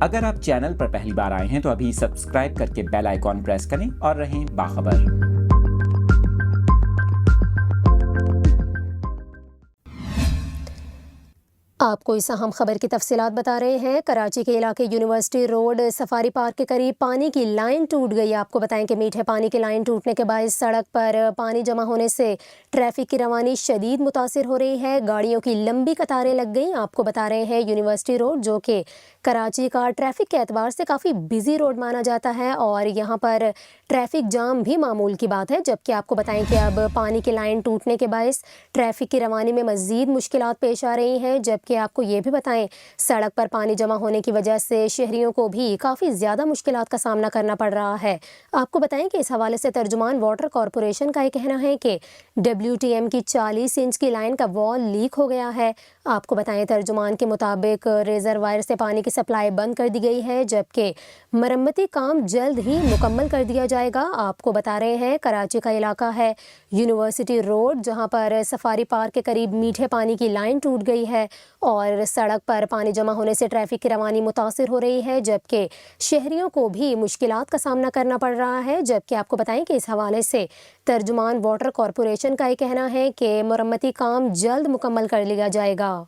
اگر آپ چینل پر پہلی بار آئے ہیں تو ابھی سبسکرائب کر کے بیل آئیکن پریس کریں اور رہیں باخبر۔ آپ کو اس اہم خبر کی تفصیلات بتا رہے ہیں۔ کراچی کے علاقے یونیورسٹی روڈ سفاری پارک کے قریب پانی کی لائن ٹوٹ گئی۔ آپ کو بتائیں کہ میٹھے پانی کی لائن ٹوٹنے کے باعث سڑک پر پانی جمع ہونے سے ٹریفک کی روانی شدید متاثر ہو رہی ہے۔ گاڑیوں کی لمبی قطاریں لگ گئیں۔ آپ کو بتا رہے ہیں یونیورسٹی روڈ جو کہ کراچی کا ٹریفک کے اعتبار سے کافی بزی روڈ مانا جاتا ہے اور یہاں پر ٹریفک جام بھی معمول کی بات ہے، جبکہ آپ کو بتائیں کہ اب پانی کی لائن ٹوٹنے کے باعث ٹریفک کی روانی میں مزید مشکلات پیش آ رہی ہیں، جبکہ آپ کو یہ بھی بتائیں سڑک پر پانی جمع ہونے کی وجہ سے شہریوں کو بھی کافی زیادہ مشکلات کا سامنا کرنا پڑ رہا ہے۔ آپ کو بتائیں کہ اس حوالے سے ترجمان واٹر کارپوریشن کا یہ کہنا ہے کہ WTM کی 40 انچ کی لائن کا وال لیک ہو گیا ہے۔ آپ کو بتائیں ترجمان کے مطابق ریزروائر سے پانی کی سپلائی بند کر دی گئی ہے، جبکہ مرمتی کام جلد ہی مکمل کر دیا جائے گا۔ آپ کو بتا رہے ہیں کراچی کا علاقہ ہے یونیورسٹی روڈ، جہاں پر سفاری پارک کے قریب میٹھے پانی کی لائن ٹوٹ گئی ہے اور سڑک پر پانی جمع ہونے سے ٹریفک کی روانی متاثر ہو رہی ہے، جبکہ شہریوں کو بھی مشکلات کا سامنا کرنا پڑ رہا ہے۔ جبکہ آپ کو بتائیں کہ اس حوالے سے ترجمان واٹر کارپوریشن کا یہ کہنا ہے کہ مرمتی کام جلد مکمل کر لیا جائے گا۔